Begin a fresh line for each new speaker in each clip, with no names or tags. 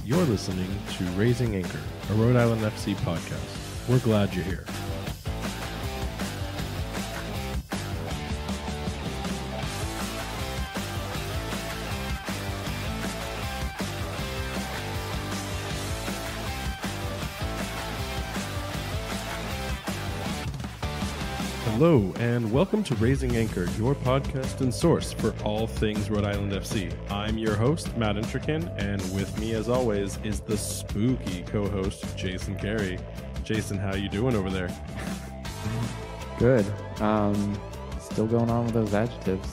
You're listening to Raising Anchor, a Rhode Island FC podcast. We're glad you're here. Hello, and welcome to Raising Anchor, your podcast and source for all things Rhode Island FC. I'm your host, Matt Intrican, and with me, as always, is the spooky co-host, Jason Carey. Jason, how you doing over there?
Good. Still going on with those adjectives.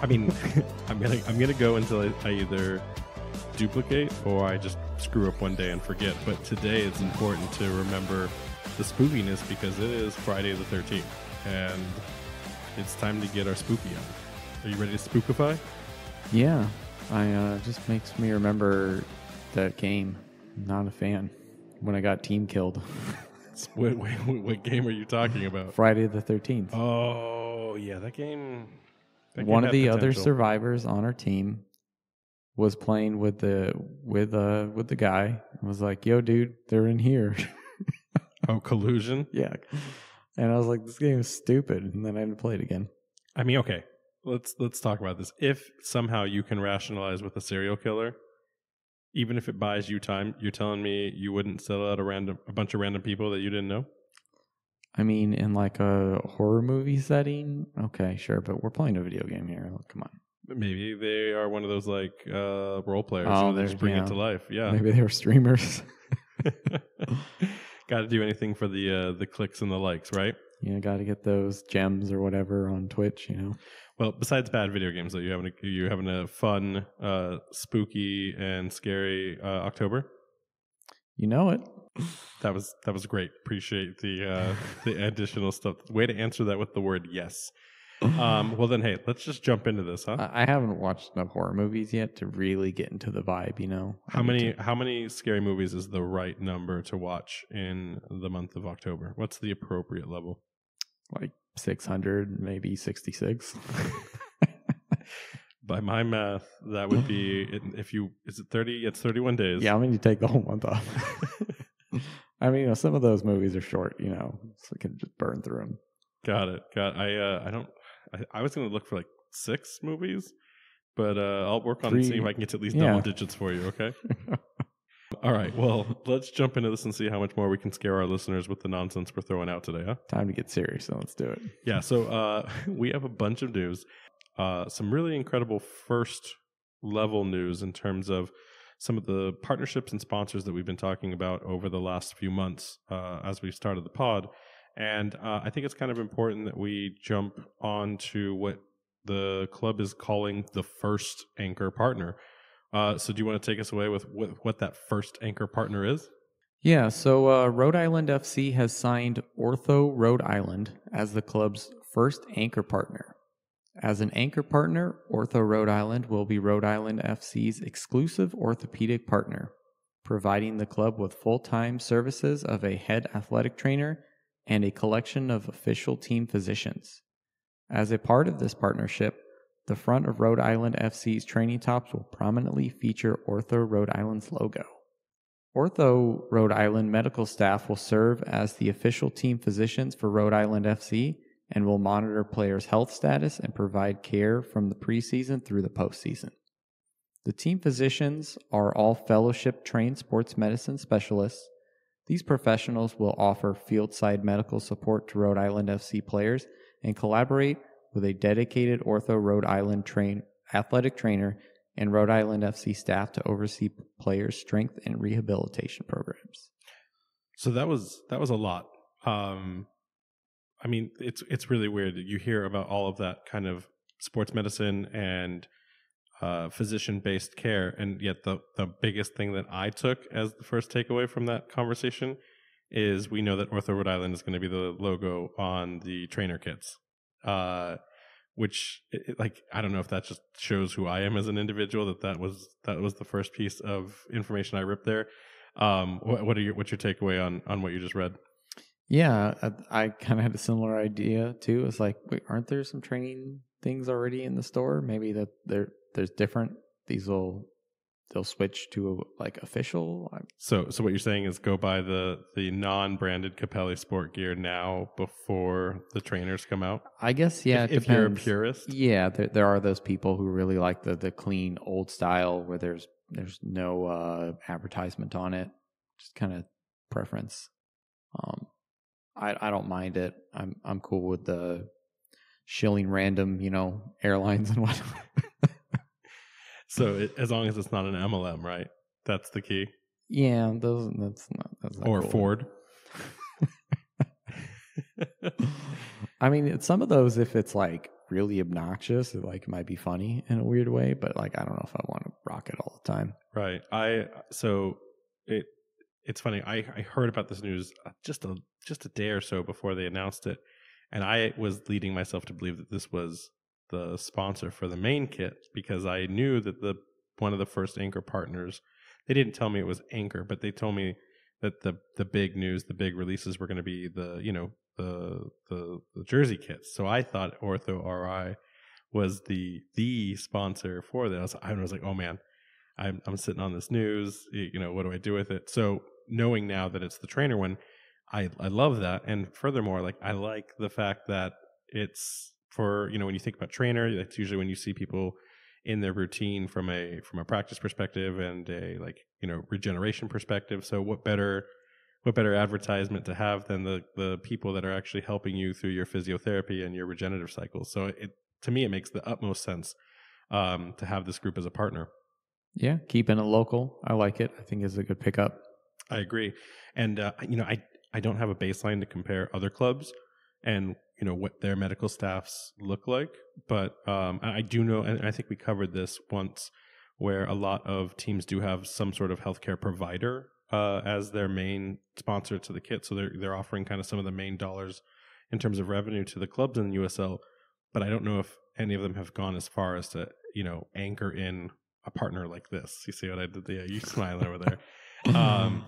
I mean, I'm gonna go until I either duplicate or I just screw up one day and forget. But today, it's important to remember the spookiness because it is Friday the 13th. And it's time to get our spooky on. Are you ready to spookify?
Yeah. Just makes me remember that game. Not a fan. When I got team killed.
What game are you talking about?
Friday the 13th.
Oh, yeah, that game.
One of the other survivors on our team was playing with the guy and was like, "Yo, dude, they're in here."
Oh, collusion?
Yeah. And I was like, this game is stupid. And then I had to play it again.
I mean, okay, let's talk about this. If somehow you can rationalize with a serial killer, even if it buys you time, you're telling me you wouldn't sell out a bunch of random people that you didn't know?
I mean, in like a horror movie setting, okay, sure. But we're playing a video game here. Come on.
Maybe they are one of those like role players.
Oh,
they just bring it to life. Yeah.
Maybe they were streamers.
Got to do anything for the clicks and the likes, right?
Yeah, got to get those gems or whatever on Twitch, you know.
Well, besides bad video games, though, you're having a fun, spooky and scary October.
You know it.
That was great. Appreciate the additional stuff. Way to answer that with the word yes. Well then, hey, let's just jump into this, huh?
I haven't watched enough horror movies yet to really get into the vibe, you know.
How many scary movies is the right number to watch in the month of October? What's the appropriate level?
Like 600, maybe 66.
By my math, that would be is it 30? It's 31 days.
Yeah, I'm going to take the whole month off. I mean, you know, some of those movies are short, you know, so I can just burn through them.
Got it. I was going to look for like 6 movies, but I'll work on seeing if I can get to at least double digits for you, okay? All right, well, let's jump into this and see how much more we can scare our listeners with the nonsense we're throwing out today, huh?
Time to get serious, so let's do it.
Yeah, so we have a bunch of news, some really incredible first-level news in terms of some of the partnerships and sponsors that we've been talking about over the last few months as we started the pod. And I think it's kind of important that we jump on to what the club is calling the first anchor partner. So do you want to take us away with what that first anchor partner is?
Yeah, so Rhode Island FC has signed Ortho Rhode Island as the club's first anchor partner. As an anchor partner, Ortho Rhode Island will be Rhode Island FC's exclusive orthopedic partner, providing the club with full-time services of a head athletic trainer and a collection of official team physicians. As a part of this partnership, the front of Rhode Island FC's training tops will prominently feature Ortho Rhode Island's logo. Ortho Rhode Island medical staff will serve as the official team physicians for Rhode Island FC and will monitor players' health status and provide care from the preseason through the postseason. The team physicians are all fellowship-trained sports medicine specialists. These professionals will offer field-side medical support to Rhode Island FC players and collaborate with a dedicated Ortho Rhode Island athletic trainer and Rhode Island FC staff to oversee players' strength and rehabilitation programs.
So that was a lot. I mean, it's really weird. You hear about all of that kind of sports medicine and physician-based care, and yet the biggest thing that I took as the first takeaway from that conversation is we know that Ortho Rhode Island is going to be the logo on the trainer kits, which I don't know if that just shows who I am as an individual, that was the first piece of information I ripped there. What's your takeaway on what you just read?
Yeah, I kind of had a similar idea too. It's like, wait, aren't there some training things already in the store? Maybe that there's different. These will they'll switch to like official.
So what you're saying is go buy the non-branded Capelli sport gear now before the trainers come out?
I guess, yeah, it
If you're a
depends.
purist?
Yeah, there are those people who really like the clean old style where there's no advertisement on it. Just kind of preference. I don't mind it. I'm cool with the shilling random, airlines and whatnot.
So as long as it's not an MLM, right? That's the key.
Yeah, that's not
Or
cool.
Ford.
I mean, some of those, if it's like really obnoxious, it like might be funny in a weird way, but like I don't know if I want to rock it all the time.
Right. It's funny. I heard about this news just a day or so before they announced it, and I was leading myself to believe that this was the sponsor for the main kit because I knew that one of the first anchor partners. They didn't tell me it was Anchor, but they told me that the big news, the big releases were going to be the jersey kits. So I thought Ortho RI was the sponsor for this. I was like, oh man, I'm sitting on this news. What do I do with it? So knowing now that it's the trainer one, I love that. And furthermore, like I like the fact that it's for, when you think about trainer, that's usually when you see people in their routine from a practice perspective and a regeneration perspective. So what better advertisement to have than the people that are actually helping you through your physiotherapy and your regenerative cycles. So to me, it makes the utmost sense to have this group as a partner.
Yeah, keeping it local. I like it. I think it's a good pickup.
I agree. And, I don't have a baseline to compare other clubs and, what their medical staffs look like. But I do know, and I think we covered this once, where a lot of teams do have some sort of healthcare provider as their main sponsor to the kit. So they're offering kind of some of the main dollars in terms of revenue to the clubs in the USL. But I don't know if any of them have gone as far as to, anchor in a partner like this. You see what I did there? You smiling over there.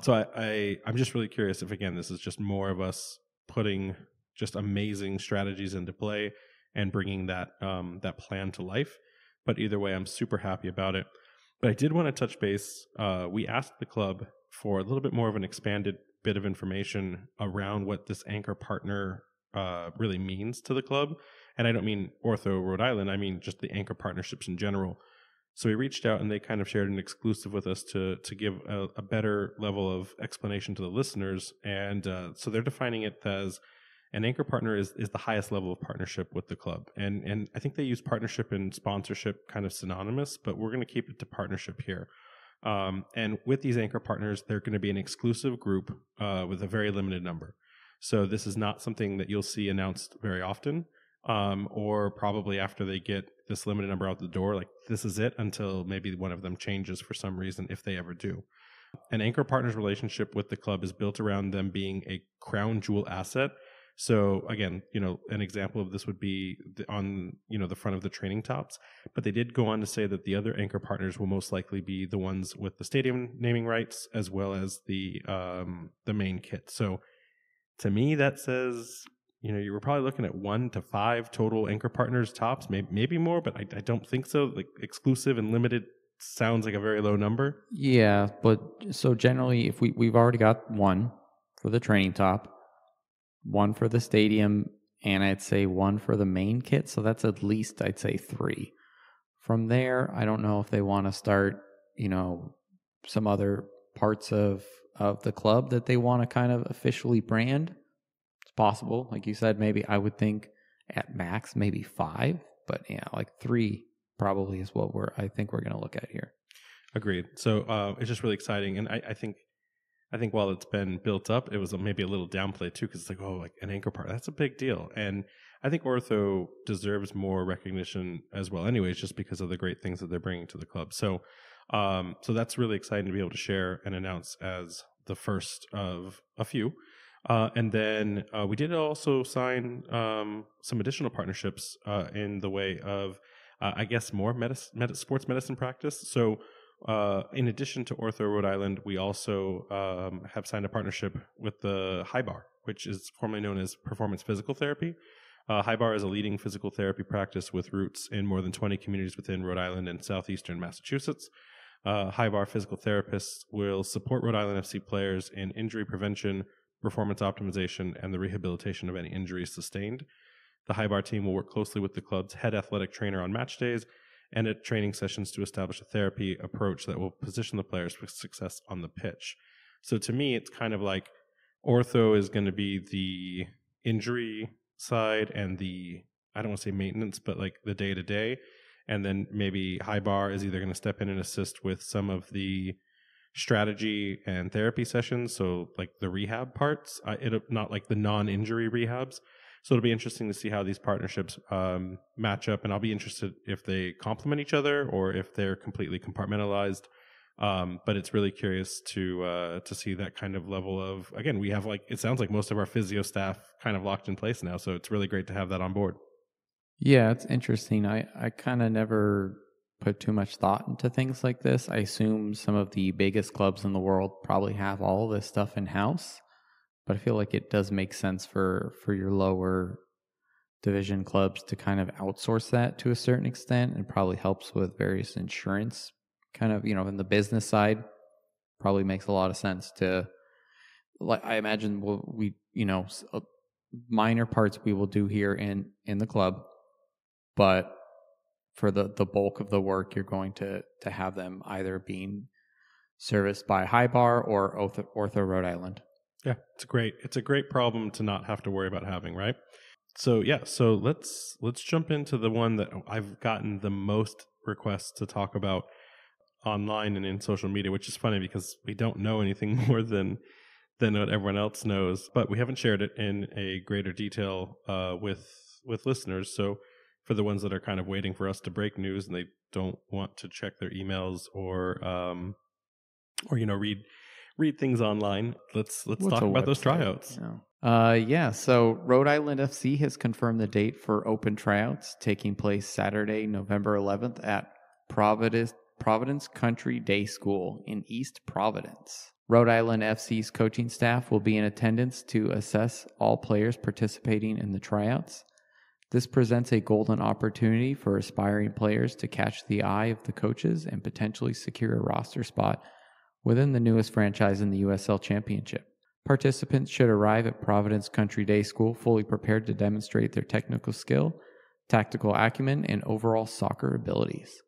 So I'm just really curious if, again, this is just more of us putting just amazing strategies into play and bringing that plan to life. But either way, I'm super happy about it. But I did want to touch base. We asked the club for a little bit more of an expanded bit of information around what this anchor partner really means to the club. And I don't mean Ortho Rhode Island. I mean just the anchor partnerships in general. So we reached out and they kind of shared an exclusive with us to give a better level of explanation to the listeners. And so they're defining it as an anchor partner is the highest level of partnership with the club. And I think they use partnership and sponsorship kind of synonymous, but we're going to keep it to partnership here. And with these anchor partners, they're going to be an exclusive group with a very limited number. So this is not something that you'll see announced very often. Or probably after they get this limited number out the door, like this is it until maybe one of them changes for some reason, if they ever do. An anchor partner's relationship with the club is built around them being a crown jewel asset. So again, an example of this would be on, the front of the training tops, but they did go on to say that the other anchor partners will most likely be the ones with the stadium naming rights as well as the main kit. So to me, that says, you were probably looking at 1 to 5 total anchor partners tops, maybe more, but I don't think so. Like exclusive and limited sounds like a very low number.
Yeah, but so generally, if we've already got one for the training top, one for the stadium, and I'd say one for the main kit. So that's at least, I'd say 3. From there, I don't know if they want to start, some other parts of the club that they want to kind of officially brand. It's possible. Like you said, maybe I would think at max, maybe 5. But yeah, like 3 probably is what I think we're going to look at here. Agreed.
So it's just really exciting. And I think while it's been built up, it was maybe a little downplayed too, because it's like, oh, like an anchor partner, that's a big deal. And I think Ortho deserves more recognition as well anyways, just because of the great things that they're bringing to the club. So that's really exciting to be able to share and announce as the first of a few. And then we did also sign some additional partnerships in the way of, I guess, more sports medicine practice. So in addition to Ortho Rhode Island, we also have signed a partnership with the High Bar, which is formerly known as Performance Physical Therapy. High Bar is a leading physical therapy practice with roots in more than 20 communities within Rhode Island and southeastern Massachusetts. High bar physical therapists will support Rhode Island FC players in injury prevention, performance optimization, and the rehabilitation of any injuries sustained. The high bar team will work closely with the club's head athletic trainer on match days and at training sessions to establish a therapy approach that will position the players for success on the pitch. So to me, it's kind of like ortho is going to be the injury side and the, I don't want to say maintenance, but like the day to day. And then maybe high bar is either going to step in and assist with some of the strategy and therapy sessions. So like the rehab parts, not like the non-injury rehabs. So it'll be interesting to see how these partnerships match up, and I'll be interested if they complement each other or if they're completely compartmentalized. But it's really curious to see that kind of level of, again, we have like, it sounds like most of our physio staff kind of locked in place now. So it's really great to have that on board.
Yeah, it's interesting. I kind of never put too much thought into things like this. I assume some of the biggest clubs in the world probably have all of this stuff in-house, but I feel like it does make sense for your lower division clubs to kind of outsource that to a certain extent, and probably helps with various insurance kind of, in the business side. Probably makes a lot of sense to, like, I imagine minor parts we will do here in the club, but for the bulk of the work, you're going to have them either being serviced by High Bar or Ortho Rhode Island.
Yeah, it's a great problem to not have to worry about having, right? So let's jump into the one that I've gotten the most requests to talk about online and in social media, which is funny because we don't know anything more than what everyone else knows, but we haven't shared it in a greater detail with listeners. So for the ones that are kind of waiting for us to break news and they don't want to check their emails or read things online, let's talk about those tryouts.
So Rhode Island FC has confirmed the date for Open Tryouts taking place Saturday, November 11th at Providence Country Day School in East Providence. Rhode Island FC's coaching staff will be in attendance to assess all players participating in the tryouts. This presents a golden opportunity for aspiring players to catch the eye of the coaches and potentially secure a roster spot within the newest franchise in the USL Championship. Participants should arrive at Providence Country Day School fully prepared to demonstrate their technical skill, tactical acumen, and overall soccer abilities.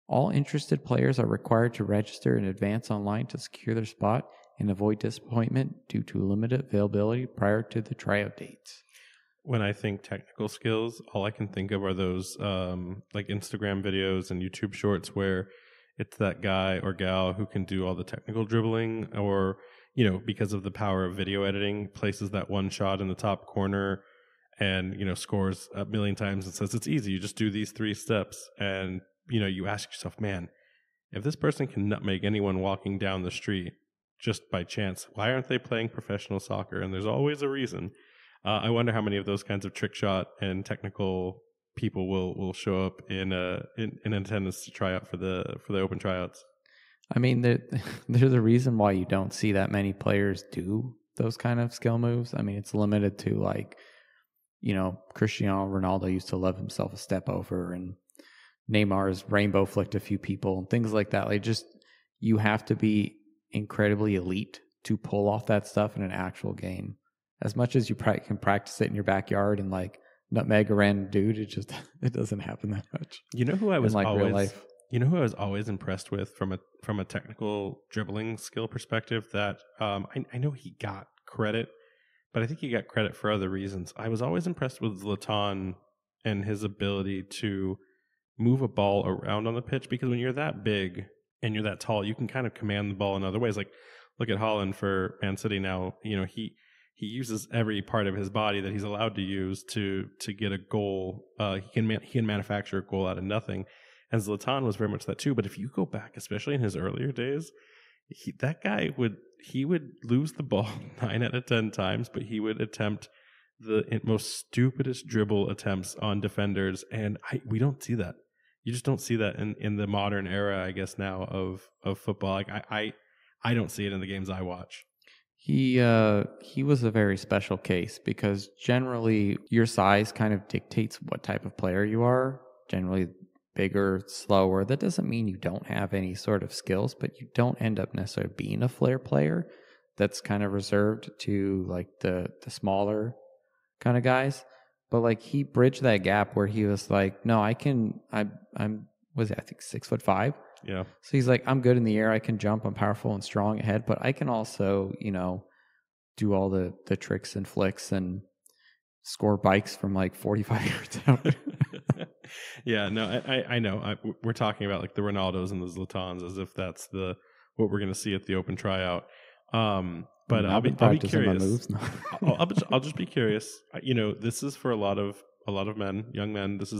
All interested players are required to register in advance online to secure their spot and avoid disappointment due to limited availability prior to the tryout dates.
When I think technical skills, all I can think of are those like Instagram videos and YouTube shorts where it's that guy or gal who can do all the technical dribbling, or, because of the power of video editing, places that one shot in the top corner and, scores a million times and says it's easy. You just do these 3 steps. And, you ask yourself, man, if this person can nutmeg anyone walking down the street just by chance, why aren't they playing professional soccer? And there's always a reason. I wonder how many of those kinds of trick shot and technical people will show up in attendance to try out for the Open Tryouts.
I mean, there's a reason why you don't see that many players do those kind of skill moves. I mean, it's limited to, like, Cristiano Ronaldo used to love himself a step over, and Neymar's rainbow flicked a few people and things like that. Like, just, you have to be incredibly elite to pull off that stuff in an actual game. As much as you can practice it in your backyard and like nutmeg a random dude, it doesn't happen that much.
You know who I was
like
always
real life.
You know who I was always impressed with from a technical dribbling skill perspective, that I know he got credit, but I think he got credit for other reasons. I was always impressed with Zlatan and his ability to move a ball around on the pitch, because when you're that big and you're that tall, you can kind of command the ball in other ways. Like, look at Haaland for Man City now. He uses every part of his body that he's allowed to use to get a goal. He can manufacture a goal out of nothing, and Zlatan was very much that too. But if you go back, especially in his earlier days, that guy would lose the ball 9 out of 10 times, but he would attempt the most stupidest dribble attempts on defenders, and we don't see that. You just don't see that in the modern era, I guess, now of football. Like I don't see it in the games I watch.
He was a very special case because generally your size kind of dictates what type of player you are. Generally, bigger, slower. That doesn't mean you don't have any sort of skills, but you don't end up necessarily being a flair player. That's kind of reserved to like the smaller kind of guys. But like he bridged that gap where he was like, no, I'm was it, I think 6'5".
Yeah.
So he's like, I'm good in the air. I can jump. I'm powerful and strong ahead, but I can also, do all the tricks and flicks and score bikes from like 45 yards out.
Yeah, no, I know. We're talking about like the Ronaldos and the Zlatans as if that's what we're going to see at the Open Tryout. But I'll be curious.
My moves.
I'll just be curious. This is for a lot of men, young men. This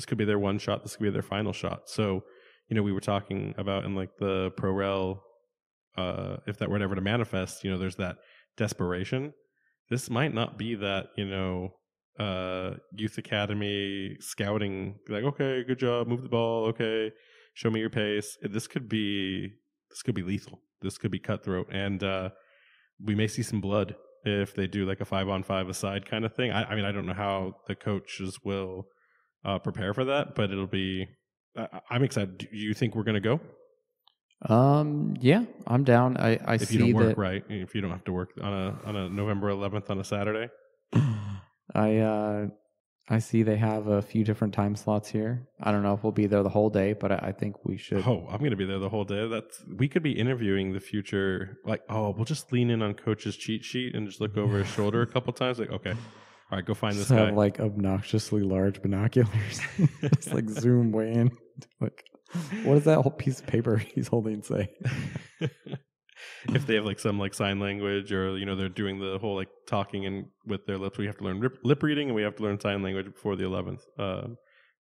could be their one shot. This could be their final shot. So, we were talking about in like the Pro Rel, if that were ever to manifest, there's that desperation. This might not be that, youth academy scouting, like, okay, good job, move the ball, okay, show me your pace. This could be lethal. This could be cutthroat, and we may see some blood if they do like a 5-on-5 aside kind of thing. I mean, I don't know how the coaches will prepare for that, but it'll be. I'm excited. Do you think we're going to go?
Yeah, I'm down. I
if
see
you don't work
that,
right, if you don't have to work on a November 11th on a Saturday.
I see they have a few different time slots here. I don't know if we'll be there the whole day, but I think we should.
Oh, I'm going to be there the whole day. We could be interviewing the future. Like, we'll just lean in on coach's cheat sheet and just look over his shoulder a couple times. Like, okay, all right, go find this guy.
Have like obnoxiously large binoculars. Just like zoom way in. Like, what does that whole piece of paper he's holding say?
If they have like some like sign language, or they're doing the whole like talking and with their lips, we have to learn lip reading and we have to learn sign language before the 11th.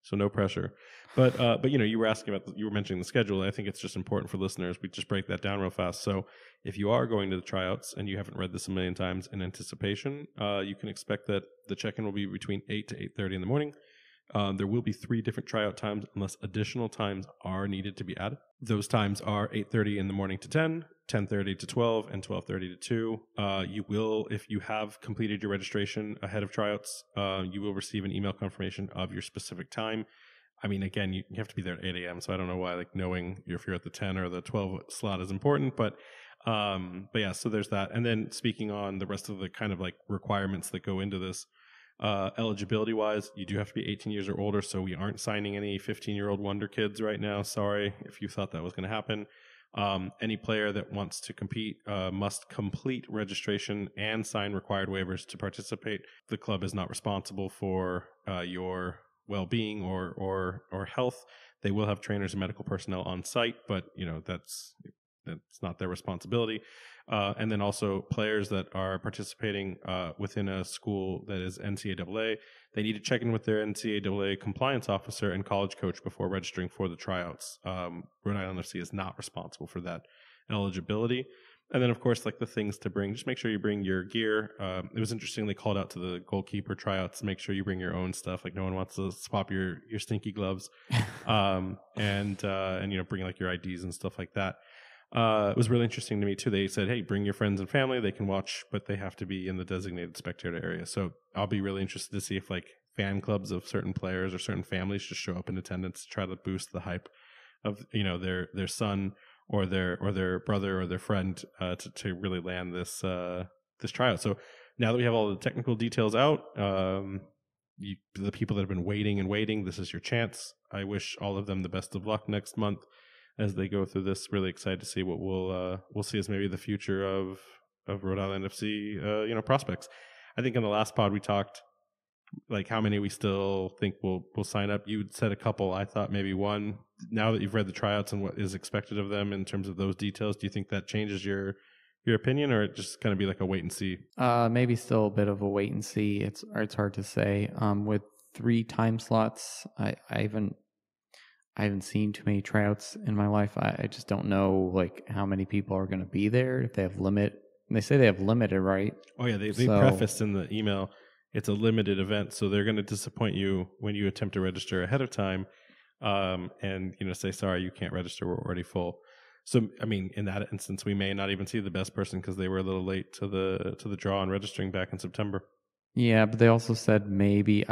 So no pressure. But you were mentioning the schedule. I think it's just important for listeners. We just break that down real fast. So if you are going to the tryouts and you haven't read this a million times in anticipation, you can expect that the check-in will be between 8 to 8:30 in the morning. There will be 3 different tryout times unless additional times are needed to be added. Those times are 8:30 in the morning to 10, 10:30 to 12, and 12:30 to 2. You will, if you have completed your registration ahead of tryouts, you will receive an email confirmation of your specific time. I mean, again, you have to be there at 8 a.m., so I don't know why like knowing if you're at the 10 or the 12 slot is important, but yeah, so there's that. And then speaking on the rest of the kind of like requirements that go into this, eligibility wise, you do have to be 18 years or older, so we aren't signing any 15-year-old wonder kids right now. Sorry if you thought that was going to happen. Any player that wants to compete must complete registration and sign required waivers to participate. The club is not responsible for your well-being or health. They will have trainers and medical personnel on site, but that's not their responsibility. And then also players that are participating within a school that is NCAA, they need to check in with their NCAA compliance officer and college coach before registering for the tryouts. Rhode Island FC is not responsible for that eligibility. And then, of course, like the things to bring, just make sure you bring your gear. It was interesting, they called out to the goalkeeper tryouts, make sure you bring your own stuff. Like no one wants to swap your stinky gloves. And bring like your IDs and stuff like that. It was really interesting to me too. They said, hey, bring your friends and family. They can watch, but they have to be in the designated spectator area. So I'll be really interested to see if like fan clubs of certain players or certain families just show up in attendance to try to boost the hype of, their son or their brother or their friend to really land this tryout. So now that we have all the technical details out, the people that have been waiting, this is your chance. I wish all of them the best of luck next month as they go through this. Really excited to see what we'll see as maybe the future of Rhode Island FC prospects. I think in the last pod we talked like how many we still think will sign up. You said a couple. I thought maybe one. Now that you've read the tryouts and what is expected of them in terms of those details, do you think that changes your opinion, or it just kind of be like a wait and see?
Maybe still a bit of a wait and see. It's hard to say. With 3 time slots, I haven't seen too many tryouts in my life. I just don't know like how many people are going to be there. If they have limit, they say they have limited, right?
Oh yeah, they prefaced in the email it's a limited event, so they're going to disappoint you when you attempt to register ahead of time, and say sorry, you can't register, we're already full. So I mean, in that instance, we may not even see the best person because they were a little late to the draw and registering back in September.
Yeah, but they also said maybe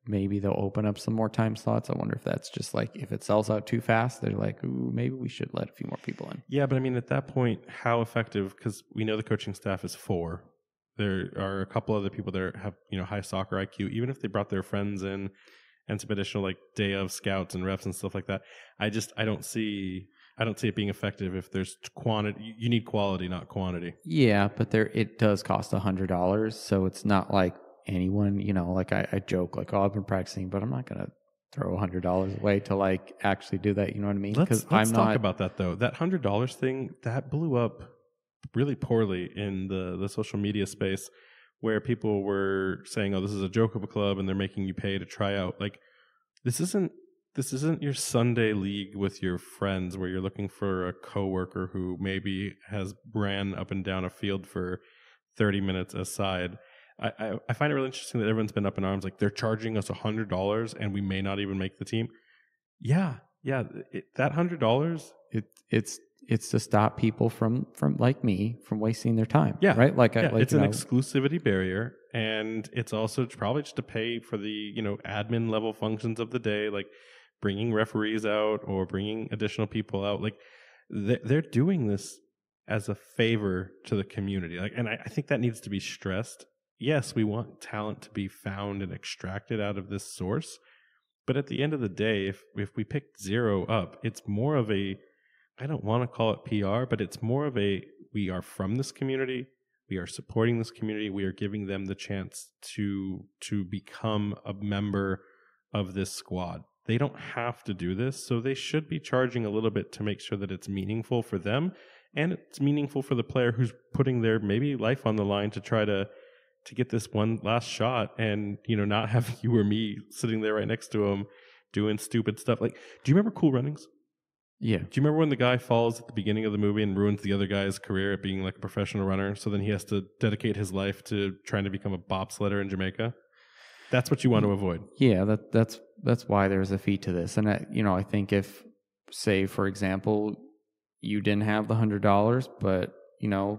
maybe they'll open up some more time slots. I wonder if that's just like if it sells out too fast, they're like, ooh, maybe we should let a few more people in.
Yeah, but I mean, at that point, how effective? Because we know the coaching staff is 4. There are a couple other people that have high soccer IQ. Even if they brought their friends in and some additional like day of scouts and reps and stuff like that, I don't see it being effective if there's quantity. You need quality, not quantity.
Yeah, but it does cost $100, so it's not like anyone, like I joke like, oh, I've been practicing, but I'm not gonna throw $100 away to like actually do that. You know what I mean?
Let's talk about that though. That $100 thing that blew up really poorly in the social media space, where people were saying, "Oh, this is a joke of a club, and they're making you pay to try out." Like, this isn't your Sunday league with your friends where you're looking for a coworker who maybe has ran up and down a field for 30 minutes aside. I find it really interesting that everyone's been up in arms, like they're charging us $100 and we may not even make the team. Yeah, that $100.
It's to stop people from like me from wasting their time.
Yeah,
right.
It's an exclusivity barrier, and it's also probably just to pay for the admin level functions of the day, like bringing referees out or bringing additional people out. Like they're doing this as a favor to the community. Like, and I think that needs to be stressed. Yes, we want talent to be found and extracted out of this source. But at the end of the day, if we pick 0 up, it's more of a, I don't want to call it PR, but it's more of a, we are from this community, we are supporting this community, we are giving them the chance to become a member of this squad. They don't have to do this, so they should be charging a little bit to make sure that it's meaningful for them and it's meaningful for the player who's putting their maybe life on the line to try to get this one last shot, and not have you or me sitting there right next to him doing stupid stuff. Like, do you remember Cool Runnings?
Yeah.
Do you remember when the guy falls at the beginning of the movie and ruins the other guy's career at being like a professional runner? So then he has to dedicate his life to trying to become a bobsledder in Jamaica. That's what you want to avoid.
Yeah, that's why there's a fee to this. And I think if, say, for example, you didn't have the $100, but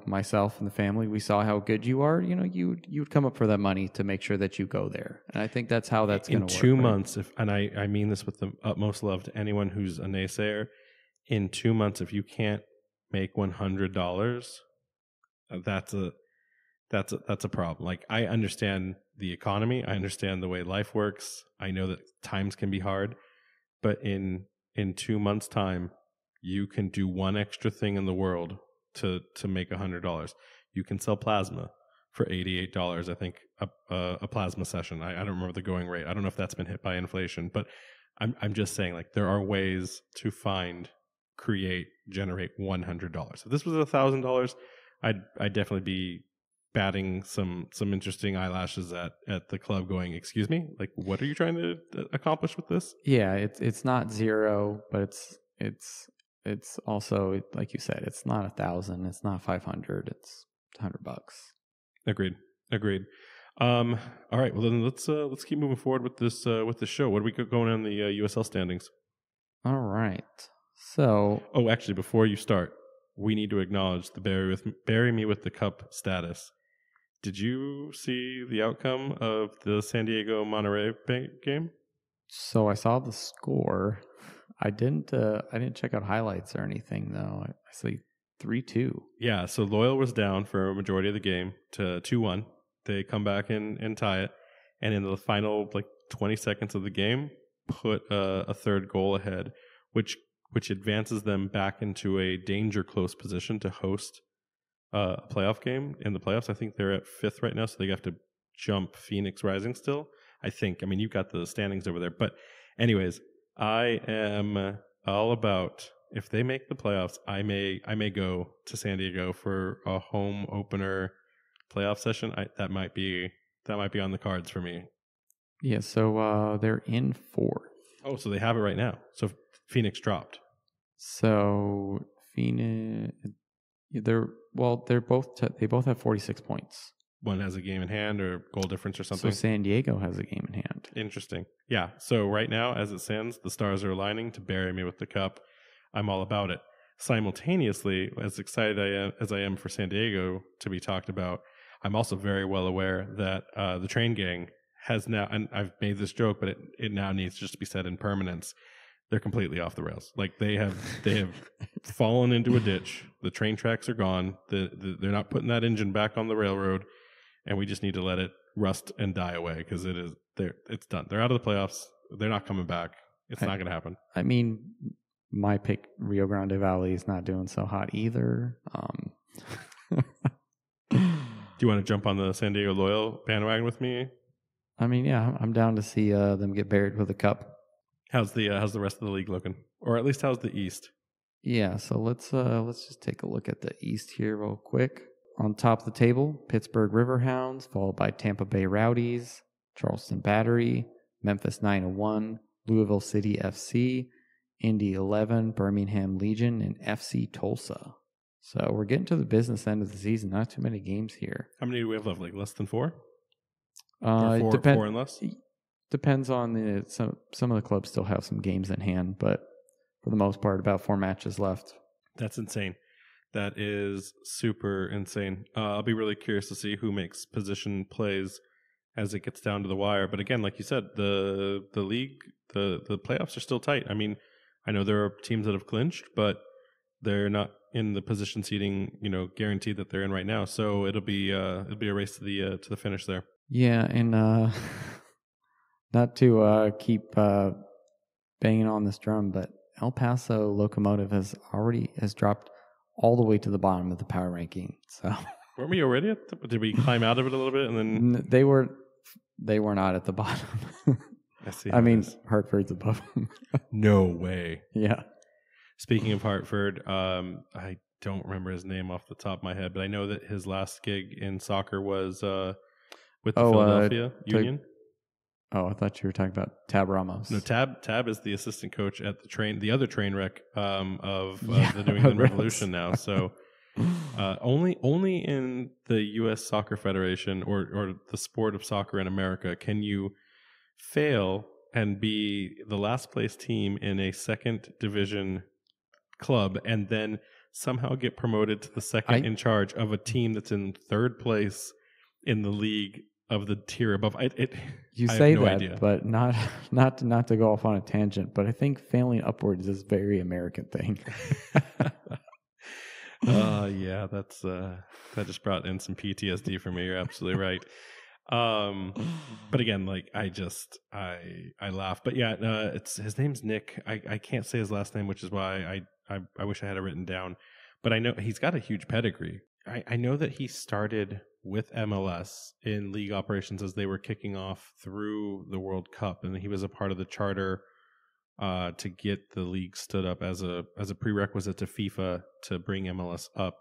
myself and the family, we saw how good you are, you'd come up for that money to make sure that you go there. And I think that's how that's going to work.
In 2 months, and I mean this with the utmost love to anyone who's a naysayer, in 2 months, if you can't make $100, that's a problem. Like, I understand the economy. I understand the way life works. I know that times can be hard, but in 2 months' time, you can do one extra thing in the world to make $100. You can sell plasma for $88, I think, a plasma session. I don't remember the going rate. I don't know if that's been hit by inflation, but I'm just saying, like, there are ways to generate $100. If this was $1,000, I'd definitely be batting some interesting eyelashes at the club, going, excuse me, like, what are you trying to accomplish with this?
Yeah, it's not 0, but it's also, like you said, it's not 1,000, it's not 500, it's $100.
Agreed. All right, well then let's keep moving forward with this show. What do we got going on in the USL standings?
All right. So,
actually, before you start, we need to acknowledge the bury me with the cup status. Did you see the outcome of the San Diego Monterrey game?
So I saw the score. I didn't check out highlights or anything though. I see 3-2.
Yeah, so Loyal was down for a majority of the game to 2-1. They come back and tie it, and in the final 20 seconds of the game, put a third goal ahead, which advances them back into a danger close position to host a playoff game in the playoffs. I think they're at 5th right now, so they have to jump Phoenix Rising still. I think. I mean, you've got the standings over there, but anyways, I am all about, if they make the playoffs, I may go to San Diego for a home opener playoff session. That might be on the cards for me.
Yeah, so they're in 4th.
Oh, so they have it right now. So Phoenix dropped.
So Phoenix, they both have 46 points.
One has a game in hand or goal difference or something.
So San Diego has a game in hand.
Interesting. Yeah. So right now, as it stands, the stars are aligning to bury me with the cup. I'm all about it. Simultaneously, as excited as I am for San Diego to be talked about, I'm also very well aware that the Train Gang has now, and I've made this joke, but it now needs just to be said in permanence. They're completely off the rails. Like they have fallen into a ditch. The train tracks are gone. They're not putting that engine back on the railroad, and we just need to let it rust and die away because it's done. They're out of the playoffs. They're not coming back. It's not going to happen.
I mean, my pick, Rio Grande Valley, is not doing so hot either.
Do you want to jump on the San Diego Loyal bandwagon with me?
I mean, yeah, I'm down to see them get buried with a cup.
How's the rest of the league looking, or at least how's the East?
Yeah, so let's just take a look at the East here real quick. On top of the table, Pittsburgh Riverhounds, followed by Tampa Bay Rowdies, Charleston Battery, Memphis 901, Louisville City FC, Indy 11, Birmingham Legion, and FC Tulsa. So we're getting to the business end of the season. Not too many games here.
How many do we have left? Like less than 4?
Or
four and less?
Depends on some of the clubs still have some games in hand, but for the most part, about 4 matches left.
That's insane. That is super insane. I'll be really curious to see who makes position plays as it gets down to the wire. But again, like you said, the league, the playoffs are still tight. I mean, I know there are teams that have clinched, but they're not in the position seeding, guaranteed that they're in right now. So it'll be a race to the finish there.
Yeah, and not to keep banging on this drum, but El Paso Locomotive has dropped all the way to the bottom of the power ranking. So
weren't we already did we climb out of it a little bit and then
they were not at the bottom.
I see.
I mean, Hartford's above them.
No way.
Yeah.
Speaking of Hartford, I don't remember his name off the top of my head, but I know that his last gig in soccer was with the Philadelphia Union.
I thought you were talking about Tab Ramos.
No, Tab is the assistant coach at the other train wreck of the New England Revolution now. So only in the U.S. Soccer Federation or the sport of soccer in America can you fail and be the last place team in a second division club and then somehow get promoted to the second in charge of a team that's in third place in the league of the tier above.
You
I
say
have no
that,
idea.
But not to go off on a tangent, but I think failing upwards is a very American thing.
Yeah, that just brought in some PTSD for me. You're absolutely right. But again, like I laugh. But yeah, his name's Nick. I can't say his last name, which is why I wish I had it written down. But I know he's got a huge pedigree. I know that he started with MLS in league operations as they were kicking off through the World Cup, and he was a part of the charter to get the league stood up as a prerequisite to FIFA to bring MLS up.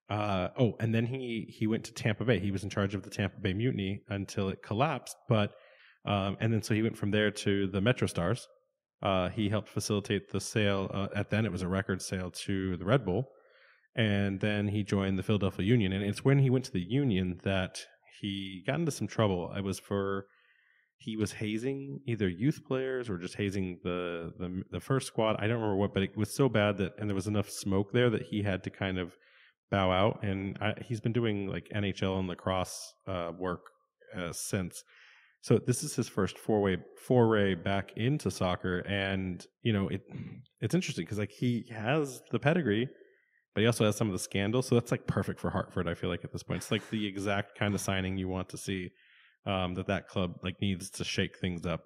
And then he went to Tampa Bay. He was in charge of the Tampa Bay Mutiny until it collapsed. But and then so he went from there to the Metro Stars. He helped facilitate the sale. At then it was a record sale to the Red Bull. And then he joined the Philadelphia Union. And it's when he went to the Union that he got into some trouble. He was hazing either youth players or just hazing the first squad. I don't remember what, but it was so bad and there was enough smoke there that he had to kind of bow out. And he's been doing like NHL and lacrosse work since. So this is his first foray back into soccer. And, it's interesting because like he has the pedigree, but he also has some of the scandals. So that's like perfect for Hartford, I feel like, at this point. It's like the exact kind of signing you want to see, that club like needs to shake things up.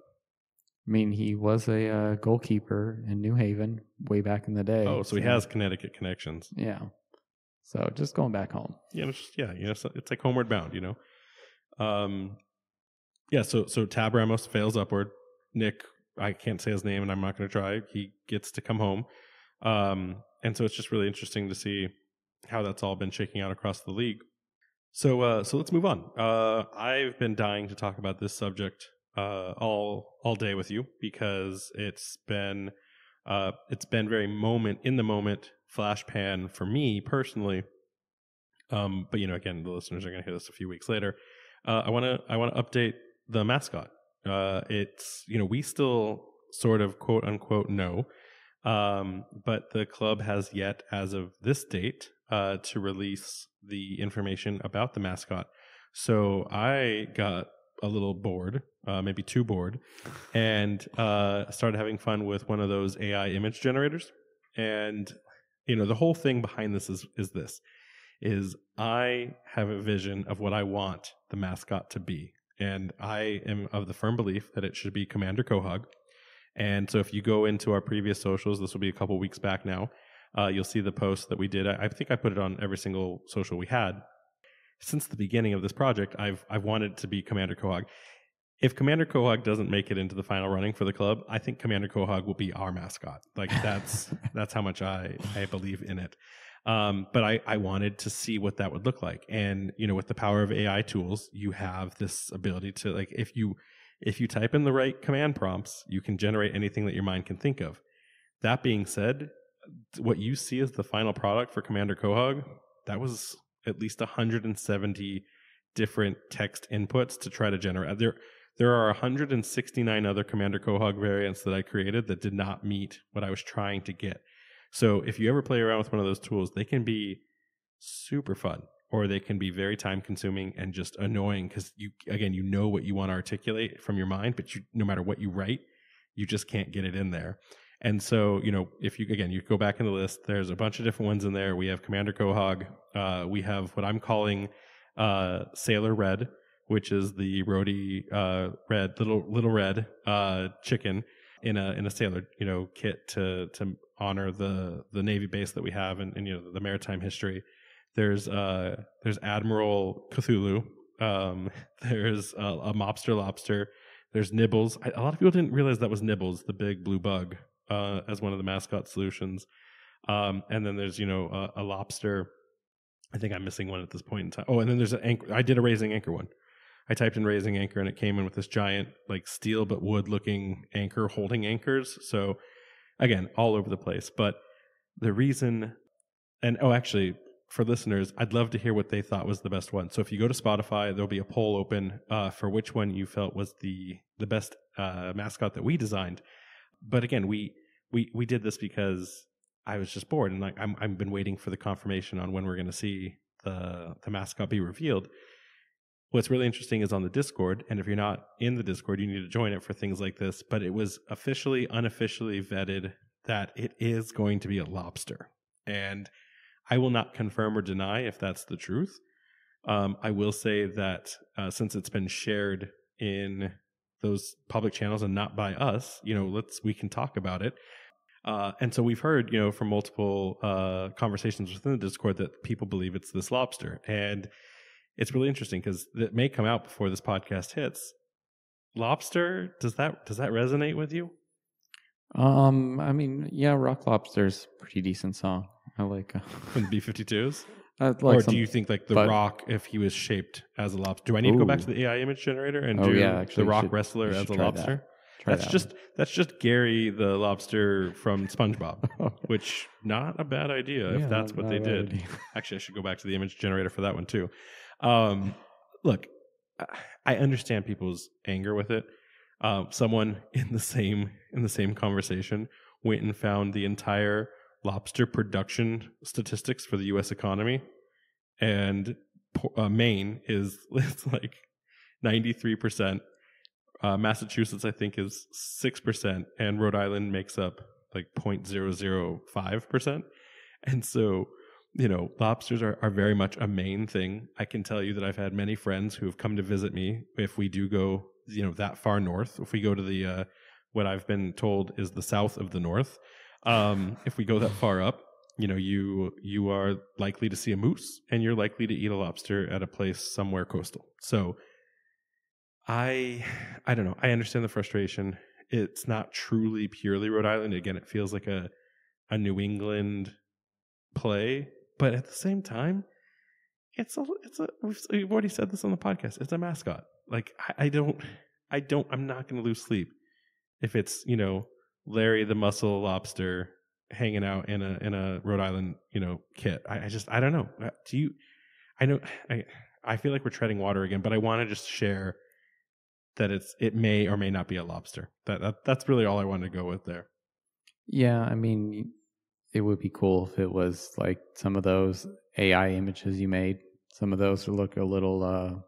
I mean, he was a goalkeeper in New Haven way back in the day.
Oh, so he has Connecticut connections.
Yeah. So just going back home.
Yeah, it's like homeward bound, Yeah, so Tab Ramos fails upward. Nick, I can't say his name and I'm not going to try. He gets to come home. And so it's just really interesting to see how that's all been shaking out across the league. So let's move on. I've been dying to talk about this subject all day with you because it's been very in the moment flash pan for me personally. But again, the listeners are going to hear this a few weeks later. I want to update the mascot. It's we still sort of quote unquote know. But the club has yet, as of this date, to release the information about the mascot. So I got a little bored, maybe too bored, and started having fun with one of those AI image generators. And the whole thing behind this is I have a vision of what I want the mascot to be, and I am of the firm belief that it should be Commander Quahog. And so if you go into our previous socials, this will be a couple weeks back now, you'll see the post that we did. I think I put it on every single social we had. Since the beginning of this project, I've wanted to be Commander Quahog. If Commander Quahog doesn't make it into the final running for the club, I think Commander Quahog will be our mascot. Like that's how much I believe in it. But I wanted to see what that would look like. And with the power of AI tools, you have this ability to, like, if you type in the right command prompts, you can generate anything that your mind can think of. That being said, what you see as the final product for Commander Quahog, that was at least 170 different text inputs to try to generate. There are 169 other Commander Quahog variants that I created that did not meet what I was trying to get. So if you ever play around with one of those tools, they can be super fun, or they can be very time consuming and just annoying because you know what you want to articulate from your mind, but no matter what you write, you just can't get it in there. And so, if you go back in the list, there's a bunch of different ones in there. We have Commander Quahog. We have what I'm calling Sailor Red, which is the roadie red, little red chicken in a sailor kit to honor the Navy base that we have and the maritime history. There's Admiral Cthulhu. There's a Mobster Lobster. There's Nibbles. A lot of people didn't realize that was Nibbles, the big blue bug, as one of the mascot solutions. And then there's a lobster. I think I'm missing one at this point in time. Oh, and then there's an anchor. I did a raising anchor one. I typed in raising anchor and it came in with this giant, like, steel but wood looking anchor holding anchors. So again, all over the place. But the reason, and actually, for listeners, I'd love to hear what they thought was the best one. So if you go to Spotify, there'll be a poll open for which one you felt was the best mascot that we designed. But again, we did this because I was just bored, and I've been waiting for the confirmation on when we're going to see the mascot be revealed. What's really interesting is on the Discord, and if you're not in the Discord, you need to join it for things like this, but it was unofficially vetted that it is going to be a lobster. And I will not confirm or deny if that's the truth. I will say that since it's been shared in those public channels and not by us, we can talk about it. And so we've heard, from multiple conversations within the Discord that people believe it's this lobster. And it's really interesting because it may come out before this podcast hits. Lobster, does that resonate with you?
I mean, yeah, Rock Lobster's a pretty decent song. I like
from the B-52s?
Or
do you think like The Rock, if he was shaped as a lobster? Do I need to go back to the AI image generator and do The Rock wrestler as a lobster? That's just Gary the lobster from SpongeBob, which not a bad idea if that's what they did. Actually, I should go back to the image generator for that one too. Look, I understand people's anger with it. Someone in the same conversation went and found the entire lobster production statistics for the U.S. economy, and Maine is like 93%. Massachusetts, I think, is 6%, and Rhode Island makes up like 0.005%. And so, lobsters are very much a Maine thing. I can tell you that I've had many friends who have come to visit me. If we do go, that far north, if we go to the what I've been told is the south of the north, if we go that far up, you are likely to see a moose, and you're likely to eat a lobster at a place somewhere coastal. So I don't know. I understand the frustration. It's not truly purely Rhode Island. Again, it feels like a New England play, but at the same time, we've already said this on the podcast. It's a mascot. Like I'm not going to lose sleep if it's, Larry the Mussel Lobster hanging out in a Rhode Island, kit. I don't know. I feel like we're treading water again, but I want to just share that it may or may not be a lobster. That's really all I wanted to go with there.
Yeah, I mean, it would be cool if it was like some of those AI images you made. Some of those would look a little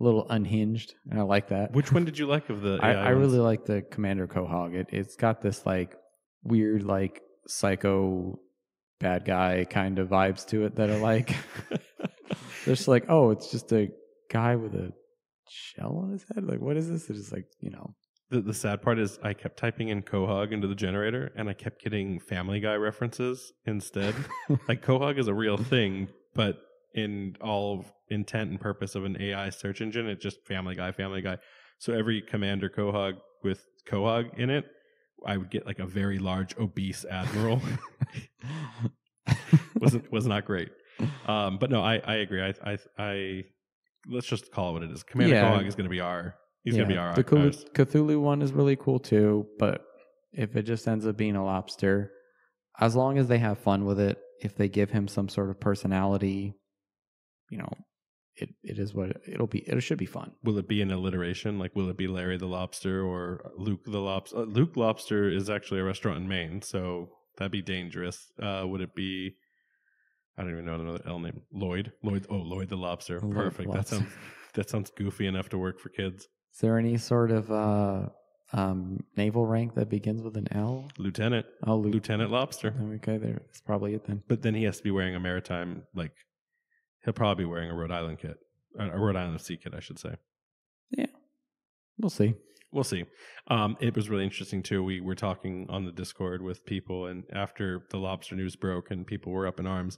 little unhinged, and I like that.
Which one did you like of the AI
I
ones?
really like the Commander Quahog. It's got this like weird like psycho bad guy kind of vibes to it that I like. Just like, oh, it's just a guy with a shell on his head. Like, what is this? It's just like,
The sad part is I kept typing in Quahog into the generator, and I kept getting Family Guy references instead. Like, Quahog is a real thing, but in all intent and purpose of an AI search engine, it's just Family Guy, Family Guy. So every Commander Quahog with Quahog in it, I would get like a very large, obese admiral. was not great. But no, I agree. I let's just call it what it is. Commander Quahog is going to be our. He's going to be our.
The Cthulhu one is really cool too, but if it just ends up being a lobster, as long as they have fun with it, if they give him some sort of personality, it is what it'll be. It should be fun.
Will it be an alliteration? Like, will it be Larry the Lobster or Luke the Lobster? Luke Lobster is actually a restaurant in Maine, so that'd be dangerous. Would it be? I don't even know another L name. Lloyd. Lloyd the Lobster. Perfect.
Lobster.
That sounds goofy enough to work for kids.
Is there any sort of naval rank that begins with an L?
Lieutenant.
Oh,
Lieutenant Lobster.
Okay, that's probably it then.
But then he has to be wearing a maritime, like, he'll probably be wearing a Rhode Island kit. A Rhode Island Sea kit, I should say.
Yeah. We'll see.
We'll see. It was really interesting, too. We were talking on the Discord with people, and after the lobster news broke and people were up in arms,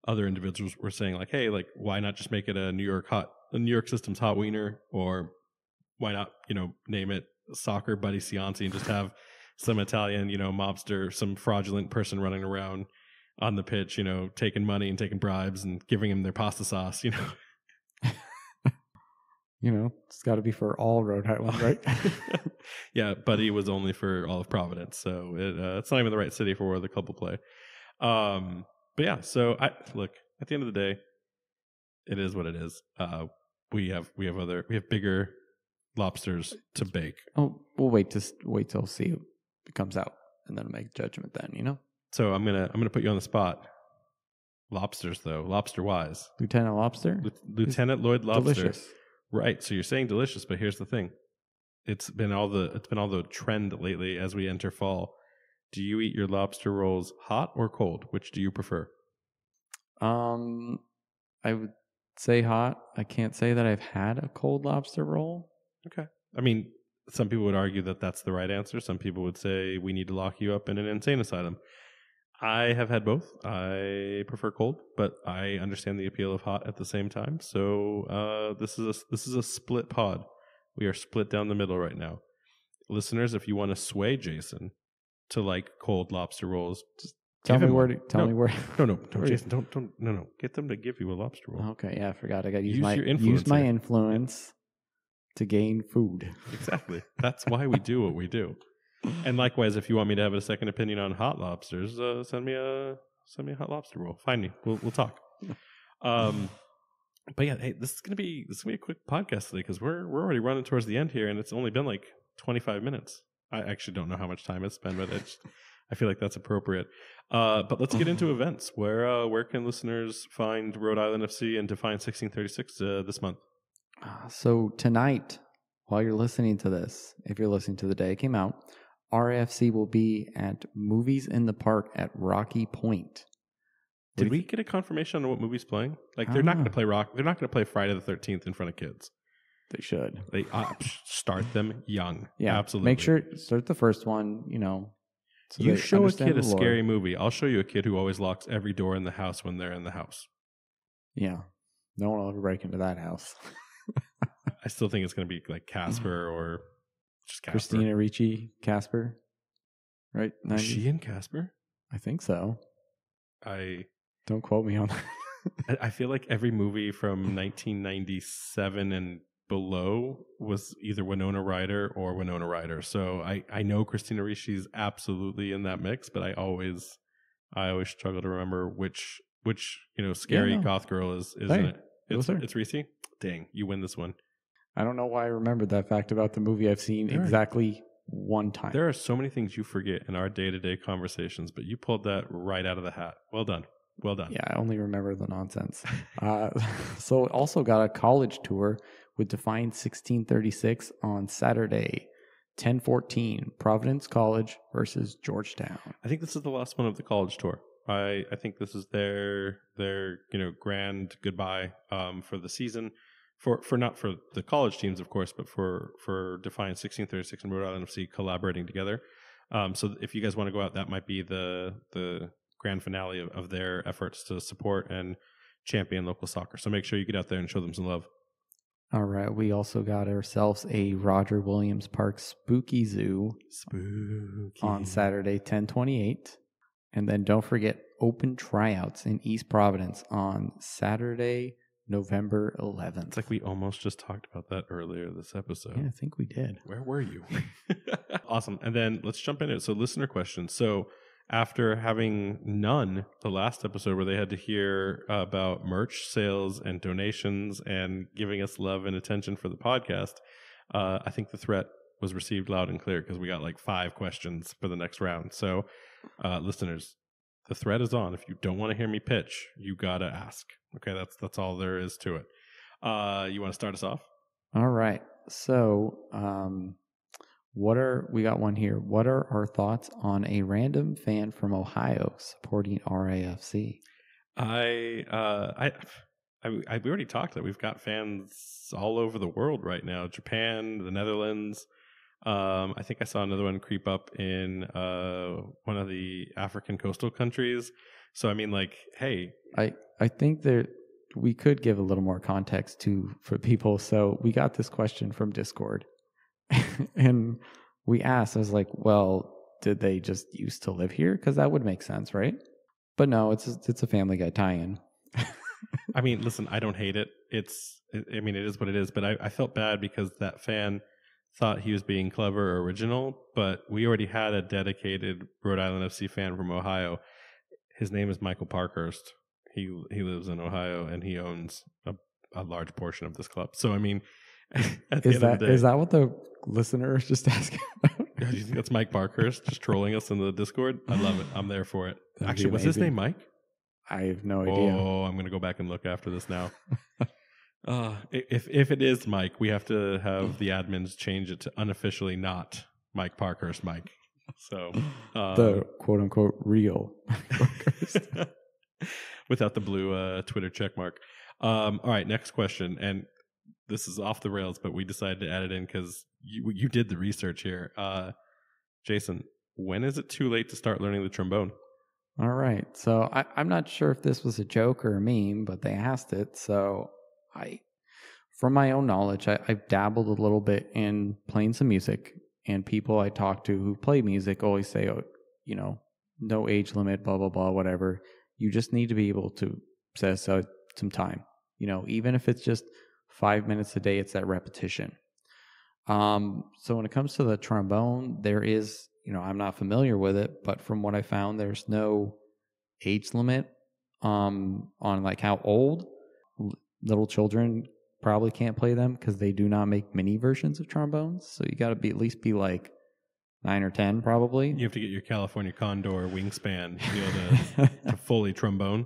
other individuals were saying, like, hey, like, why not just make it a New York Systems hot wiener, or why not, name it Soccer Buddy Cianci and just have some Italian, mobster, some fraudulent person running around on the pitch, taking money and taking bribes and giving them their pasta sauce,
It's got to be for all Rhode Island, right?
Yeah, Buddy was only for all of Providence, so it's not even the right city for where the club will play. But yeah, so look, at the end of the day, it is what it is. We have bigger lobsters to bake.
Oh, we'll wait till see it comes out and then make judgment then,
So I'm gonna put you on the spot. Lobsters though, lobster wise.
Lieutenant Lobster?
Lieutenant Lloyd Lobster.
Delicious.
Right. So you're saying delicious, but here's the thing. It's been all the trend lately as we enter fall. Do you eat your lobster rolls hot or cold? Which do you prefer?
I would say hot. I can't say that I've had a cold lobster roll.
Okay. I mean, some people would argue that that's the right answer. Some people would say we need to lock you up in an insane asylum. I have had both. I prefer cold, but I understand the appeal of hot at the same time. So this is a split pod. We are split down the middle right now. Listeners, if you want to sway Jason to like cold lobster rolls, just
tell me where.
No, Jason, don't. Get them to give you a lobster roll.
Okay, yeah, I forgot. I got to
use
my influence to gain food.
Exactly. That's why we do what we do. And likewise, if you want me to have a second opinion on hot lobsters, send me a hot lobster roll. Find me. We'll talk. But yeah, hey, this is gonna be a quick podcast today because we're already running towards the end here, and it's only been like 25 minutes. I actually don't know how much time it's been, but I feel like that's appropriate. But let's get into events. Where can listeners find Rhode Island FC and Define 1636 this month?
So tonight, while you're listening to this, if you're listening to the day it came out, RAFC will be at Movies in the Park at Rocky Point.
Did we get a confirmation on what movie's playing? Like, they're not going to play They're not going to play Friday the 13th in front of kids.
They should.
They start them young.
Yeah,
absolutely.
Make sure start the first one.
So you show a kid a scary movie. I'll show you a kid who always locks every door in the house when they're in the house.
Yeah, no one will ever break into that house.
I still think it's going to be like Casper or just Casper.
Christina Ricci, Casper, right?
Is she in Casper?
I think so. Don't quote me on that.
I feel like every movie from 1997 and below was either Winona Ryder or Winona Ryder. So I know Christina Ricci's absolutely in that mix, but I always struggle to remember which scary goth girl is in it. It's Ricci. Dang, you win this one.
I don't know why I remembered that fact about the movie I've seen exactly one time.
There are so many things you forget in our day-to-day conversations, but you pulled that right out of the hat. Well done. Well done.
Yeah, I only remember the nonsense. So also got a college tour with Defiant 1636 on Saturday, 10:14, Providence College versus Georgetown.
I think this is the last one of the college tour. I think this is their grand goodbye for the season. For not for the college teams, of course, but for Defiant 1636 and Rhode Island FC collaborating together. So if you guys want to go out, that might be the grand finale of their efforts to support and champion local soccer. So make sure you get out there and show them some love.
All right. We also got ourselves a Roger Williams Park Spooky Zoo on Saturday, 10:28. And then don't forget Open Tryouts in East Providence on Saturday, November 11th.
It's like we almost just talked about that earlier this episode.
Yeah, I think we did.
Where were you? Awesome. And then let's jump into it. So listener questions. So after having none the last episode where they had to hear about merch sales and donations and giving us love and attention for the podcast, I think the threat was received loud and clear because we got like 5 questions for the next round. So listeners, the threat is on. If you don't want to hear me pitch, you got to ask. Okay, that's all there is to it. You want to start us off?
All right. So we got one here. What are our thoughts on a random fan from Ohio supporting RAFC?
We already talked that we've got fans all over the world right now. Japan, the Netherlands. I think I saw another one creep up in one of the African coastal countries. So I mean, like, hey,
I think that we could give a little more context for people. So we got this question from Discord. And we asked, I was like, well, did they just used to live here? Because that would make sense, right? But no, it's a Family Guy tie-in.
I mean, listen, I don't hate it. It is what it is. But I felt bad because that fan thought he was being clever or original. But we already had a dedicated Rhode Island FC fan from Ohio. His name is Michael Parkhurst. He lives in Ohio and he owns a large portion of this club. So I mean. Is
that what the listener is just asking about?
Do you think that's Mike Parkhurst just trolling us in the Discord? I love it. I'm there for it. Actually, was his name Mike?
I have no idea.
Oh, I'm going to go back and look after this now. If it is Mike, we have to have the admins change it to unofficially not Mike Parkhurst Mike. So
the quote unquote real Mike Parkhurst.
Without the blue Twitter check mark. All right, next question. And this is off the rails, but we decided to add it in because you did the research here. Jason, when is it too late to start learning the trombone?
All right. So I'm not sure if this was a joke or a meme, but they asked it. So from my own knowledge, I've dabbled a little bit in playing some music, and people I talk to who play music always say, oh, no age limit, blah, blah, blah, whatever. You just need to be able to set some time, even if it's just 5 minutes a day, it's that repetition. So when it comes to the trombone, there is, I'm not familiar with it, but from what I found, there's no age limit on like how old. Little children probably can't play them because they do not make mini versions of trombones. So you got to at least be like 9 or 10 probably.
You have to get your California Condor wingspan to be able to fully trombone.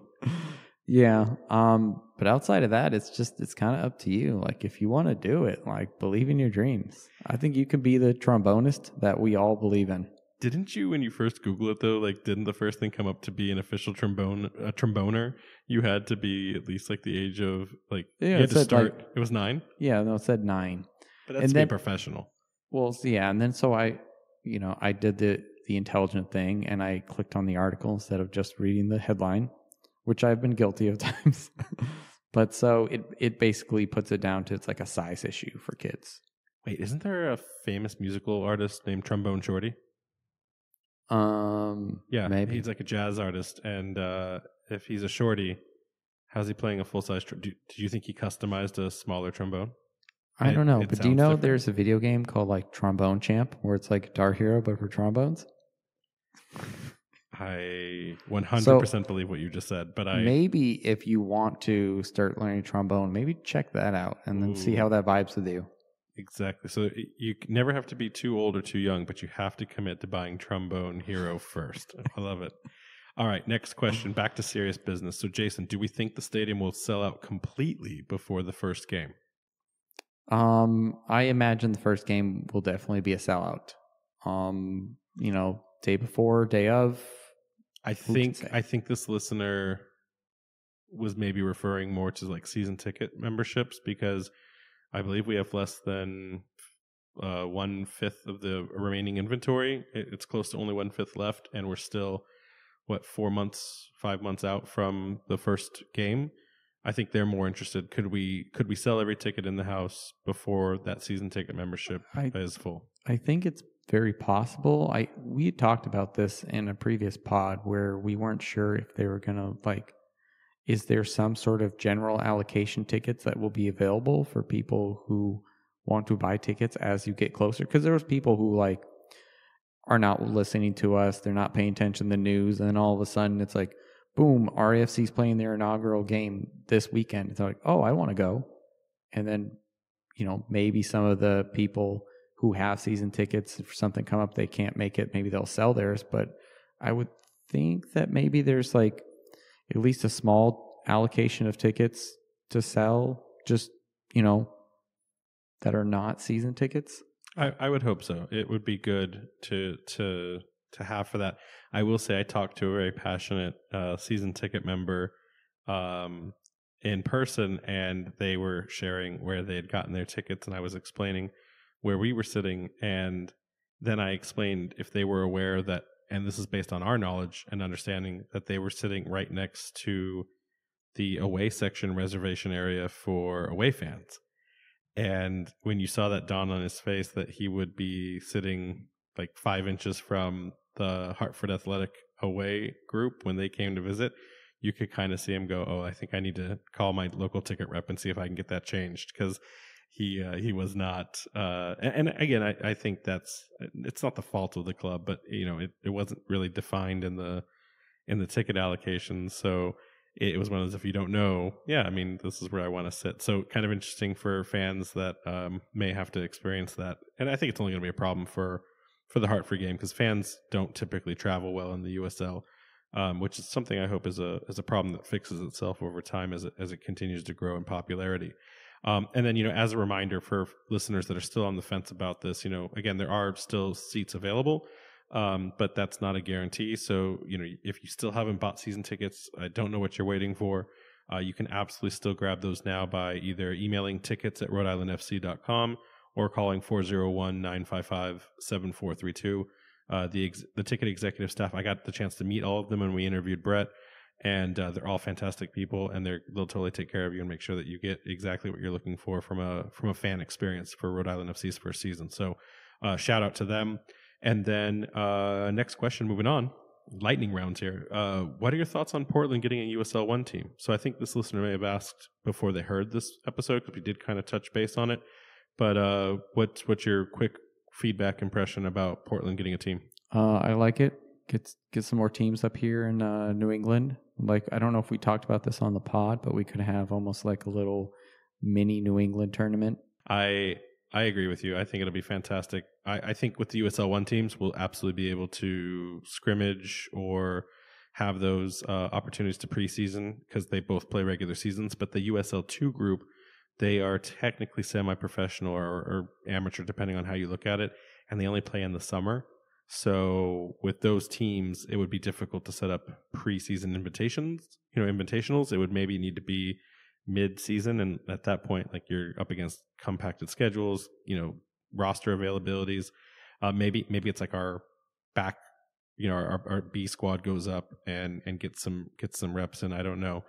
Yeah. But outside of that, it's kind of up to you. Like if you want to do it, like believe in your dreams. I think you can be the trombonist that we all believe in.
Didn't you, when you first Google it though, like didn't the first thing come up to be an official tromboner? You had to be at least like the age of like, you had to start. Like, it was 9?
Yeah, no, it said 9.
But that's being professional.
Well, yeah. And then so I did the intelligent thing and I clicked on the article instead of just reading the headline, which I've been guilty of times. But so it basically puts it down to it's like a size issue for kids.
Wait, isn't there a famous musical artist named Trombone Shorty? Yeah,
maybe.
He's like a jazz artist, and if he's a shorty, how's he playing a full-size do you think he customized a smaller trombone?
I don't know, but do you know there's a video game called like Trombone Champ where it's like Guitar Hero but for trombones?
I 100% believe what you just said, but
maybe if you want to start learning trombone, maybe check that out and then see how that vibes with you.
Exactly. So you never have to be too old or too young, but you have to commit to buying Trombone Hero first. I love it. All right, next question. Back to serious business. So Jason, do we think the stadium will sell out completely before the first game?
I imagine the first game will definitely be a sellout. Day before, day of.
I think this listener was maybe referring more to like season ticket memberships, because I believe we have less than 1/5 of the remaining inventory. It's close to only 1/5 left, and we're still 5 months out from the first game. I think they're more interested. Could we sell every ticket in the house before that season ticket membership is full?
I think it's very possible. We had talked about this in a previous pod where we weren't sure if they were gonna is there some sort of general allocation tickets that will be available for people who want to buy tickets as you get closer? Because there was people who are not listening to us, they're not paying attention to the news, and then all of a sudden it's like, boom, RAFC's playing their inaugural game this weekend. It's like, oh, I want to go. And then, maybe some of the people who have season tickets, if something come up, they can't make it, maybe they'll sell theirs. But I would think that maybe there's at least a small allocation of tickets to sell, just, that are not season tickets.
I would hope so. It would be good to have for that. I will say I talked to a very passionate season ticket member in person, and they were sharing where they had gotten their tickets, and I was explaining where we were sitting, and then I explained if they were aware that, and this is based on our knowledge and understanding, that they were sitting right next to the away section reservation area for away fans. And when you saw that dawn on his face that he would be sitting 5 inches from the Hartford Athletic away group when they came to visit, you could kind of see him go, oh, I think I need to call my local ticket rep and see if I can get that changed, because he was not. And again, I think it's not the fault of the club, but it wasn't really defined in the ticket allocations. So it was one of those, if you don't know, this is where I want to sit. So kind of interesting for fans that may have to experience that. And I think it's only going to be a problem for the Hartford game, because fans don't typically travel well in the USL, which is something I hope is a problem that fixes itself over time as it continues to grow in popularity. And then, as a reminder for listeners that are still on the fence about this, again, there are still seats available. But that's not a guarantee. So, if you still haven't bought season tickets, I don't know what you're waiting for. You can absolutely still grab those now by either emailing tickets@rhodeislandfc.com or calling 401-955-7432. The ticket executive staff, I got the chance to meet all of them when we interviewed Brett, and they're all fantastic people, and they'll totally take care of you and make sure that you get exactly what you're looking for from a fan experience for Rhode Island FC's first season. So shout out to them. And then next question, moving on, lightning rounds here. What are your thoughts on Portland getting a USL 1 team? So I think this listener may have asked before they heard this episode, because we did kind of touch base on it. But what's your quick feedback impression about Portland getting a team?
I like it. Get some more teams up here in New England. I don't know if we talked about this on the pod, but we could have almost like a little mini New England tournament.
I agree with you. I think it'll be fantastic. I think with the USL 1 teams, we'll absolutely be able to scrimmage or have those opportunities to preseason, because they both play regular seasons. But the USL 2 group, they are technically semi-professional or amateur, depending on how you look at it, and they only play in the summer. So with those teams, it would be difficult to set up preseason invitationals. It would maybe need to be mid-season, and at that point, you're up against compacted schedules, roster availabilities. Maybe it's our back, our B squad goes up and gets some reps in. I don't know,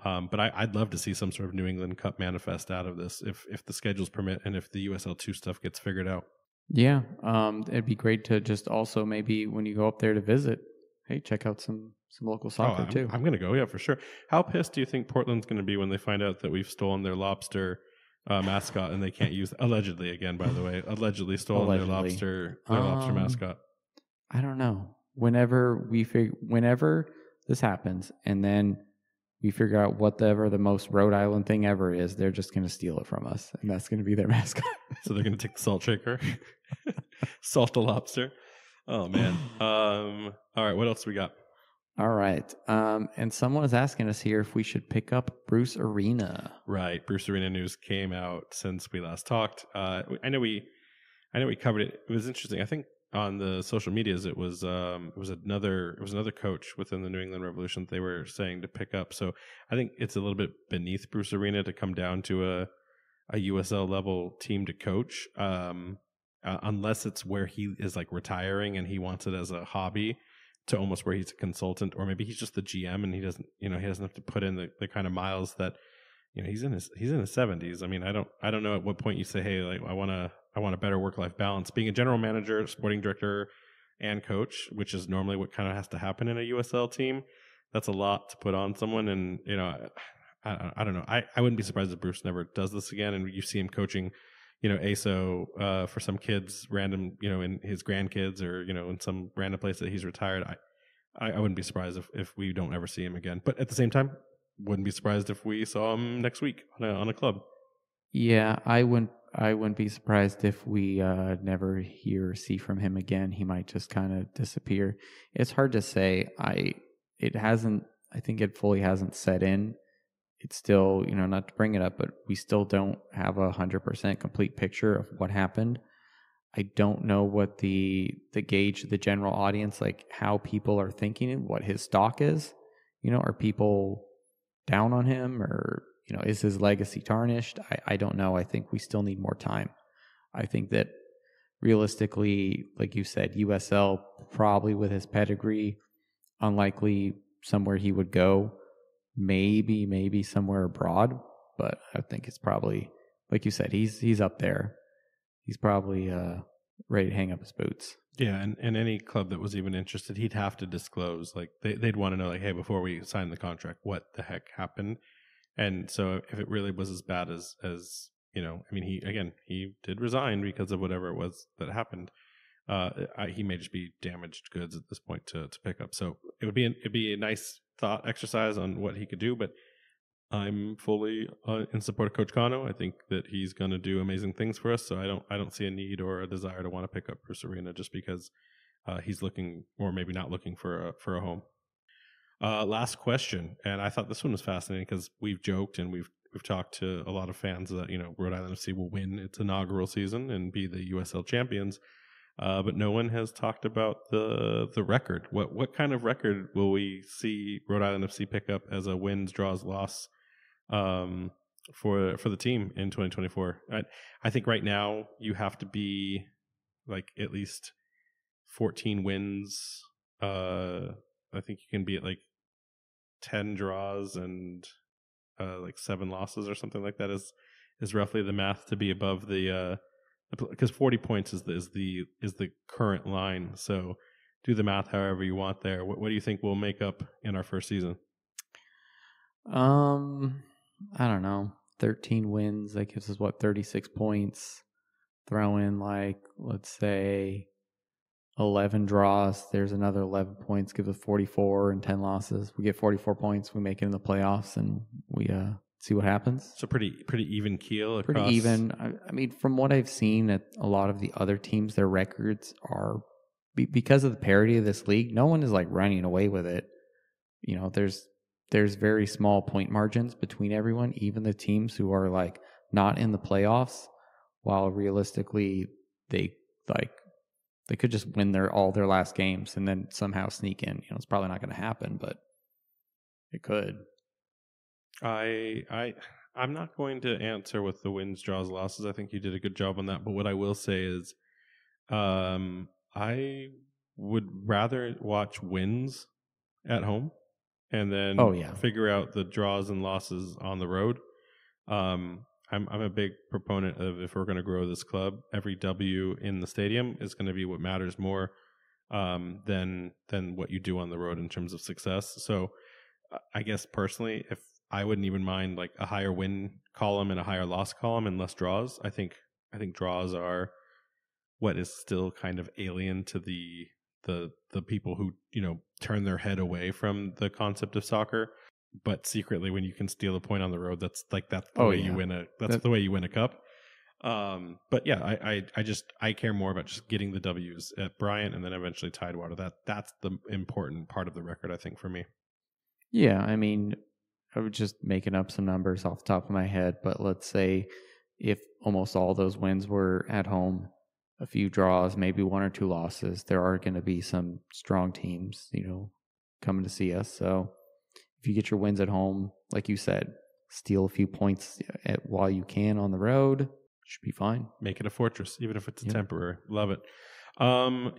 but I'd love to see some sort of New England Cup manifest out of this if the schedules permit and if the USL 2 stuff gets figured out.
Yeah, it'd be great to just also maybe when you go up there to visit, hey, check out some local soccer too.
I'm going to go, yeah, for sure. How pissed do you think Portland's going to be when they find out that we've stolen their lobster mascot and they can't use allegedly again? By the way, allegedly stolen their lobster mascot.
I don't know. Whenever this happens, and then we figure out whatever the most Rhode Island thing ever is, they're just going to steal it from us, and that's going to be their mascot.
So they're going to take the salt shaker, salt the lobster. Oh man. All right, what else we got?
All right. And someone was asking us here if we should pick up Bruce Arena.
Right. Bruce Arena news came out since we last talked. I know we covered it. It was interesting. I think on the social medias it was another coach within the New England Revolution that they were saying to pick up. So I think it's a little bit beneath Bruce Arena to come down to a USL level team to coach, unless it's where he is like retiring and he wants it as a hobby, to almost where he's a consultant, or maybe he's just the GM and he doesn't have to put in the kind of miles that he's in his 70s. I mean, I don't know at what point you say, hey, like I want a better work-life balance. Being a general manager, sporting director, and coach, which is normally what kind of has to happen in a USL team, that's a lot to put on someone. And I don't know. I wouldn't be surprised if Bruce never does this again, and you see him coaching, ASO for some kids, random, in his grandkids, or in some random place that he's retired. I wouldn't be surprised if we don't ever see him again. But at the same time, wouldn't be surprised if we saw him next week on a club.
Yeah, I wouldn't be surprised if we never hear or see from him again. He might just kind of disappear. It's hard to say. I think it fully hasn't set in. It's still, not to bring it up, but we still don't have 100% complete picture of what happened. I don't know what the gauge, the general audience, like how people are thinking, what his stock is. Are people down on him, or is his legacy tarnished? I don't know. I think we still need more time. I think that realistically, like you said, USL, probably with his pedigree, unlikely somewhere he would go. Maybe somewhere abroad, but I think it's probably, like you said, he's up there. He's probably ready to hang up his boots.
Yeah, and any club that was even interested, he'd have to disclose. Like they'd want to know, like, hey, before we sign the contract, what the heck happened? And so if it really was as bad as I mean, he did resign because of whatever it was that happened. He may just be damaged goods at this point to pick up. So it'd be a nice thought exercise on what he could do. But I'm fully in support of Coach Cano. I think that he's going to do amazing things for us. So I don't see a need or a desire to want to pick up Bruce Arena just because he's looking, or maybe not looking, for a home. Last question, and I thought this one was fascinating because we've joked and we've talked to a lot of fans that Rhode Island FC will win its inaugural season and be the USL champions, but no one has talked about the record. What kind of record will we see Rhode Island FC pick up as a wins, draws, loss for the team in 2024? I think right now you have to be like at least 14 wins. I think you can be at like 10 draws and like 7 losses or something like that is roughly the math to be above the because 40 points is the current line. So do the math however you want there. What do you think we'll make up in our first season?
I don't know. 13 wins, that gives us 36 points. Throw in let's say 11 draws, there's another 11 points, gives us 44, and 10 losses. We get 44 points, we make it in the playoffs, and we see what happens.
So pretty even keel across.
Pretty even. I mean, from what I've seen at a lot of the other teams, their records are, because of the parity of this league, no one is running away with it. There's very small point margins between everyone, even the teams who are not in the playoffs, while realistically they could just win all their last games and then somehow sneak in. It's probably not going to happen, but it could.
I'm not going to answer with the wins, draws, losses. I think you did a good job on that. But what I will say is, I would rather watch wins at home and then figure out the draws and losses on the road. I'm a big proponent of, if we're going to grow this club, every W in the stadium is going to be what matters more than what you do on the road in terms of success. So I guess personally, if I wouldn't even mind a higher win column and a higher loss column and less draws. I think draws are what is still kind of alien to the people who turn their head away from the concept of soccer. But secretly, when you can steal a point on the road, that's the way you win the way you win a cup. But yeah, I care more about just getting the W's at Bryant and then eventually Tidewater. That's the important part of the record, I think, for me.
Yeah, I mean, I was just making up some numbers off the top of my head, but let's say if almost all those wins were at home, a few draws, maybe 1 or 2 losses, there are going to be some strong teams, coming to see us. So if you get your wins at home, like you said, steal a few points while you can on the road, should be fine.
Make it a fortress, even if it's temporary. Love it.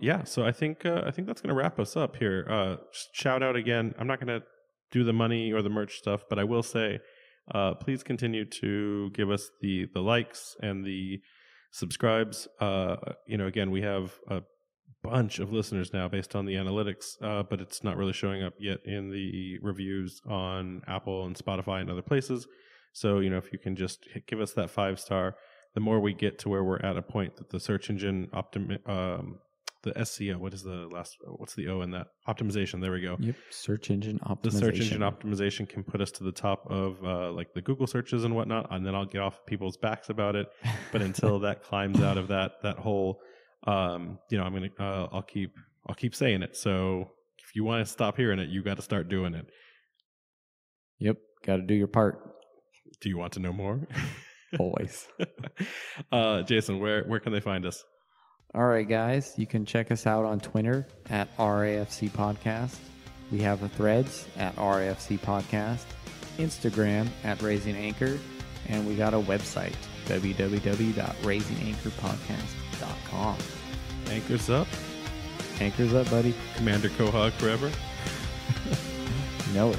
Yeah, so I think that's going to wrap us up here. Shout out again. I'm not going to do the money or the merch stuff, but I will say, please continue to give us the likes and the subscribes. Again, we have a bunch of listeners now based on the analytics, but it's not really showing up yet in the reviews on Apple and Spotify and other places. So, if you can just give us that 5-star, the more we get to where we're at a point that the search engine the SEO, what's the O in that? Optimization. There we go.
Yep. Search engine optimization.
The search engine optimization can put us to the top of like the Google searches and whatnot, and then I'll get off people's backs about it. But until that climbs out of that hole, I'll keep saying it. So if you want to stop hearing it, you got to start doing it.
Yep. Got to do your part.
Do you want to know more?
Always.
Jason, where can they find us?
All right, guys, you can check us out on Twitter at RAFC Podcast. We have a Threads at RAFC Podcast, Instagram at Raising Anchor, and we got a website, www.raisinganchorpodcast.com.
Anchors up.
Anchors up, buddy.
Commander Quahog forever.
You know it.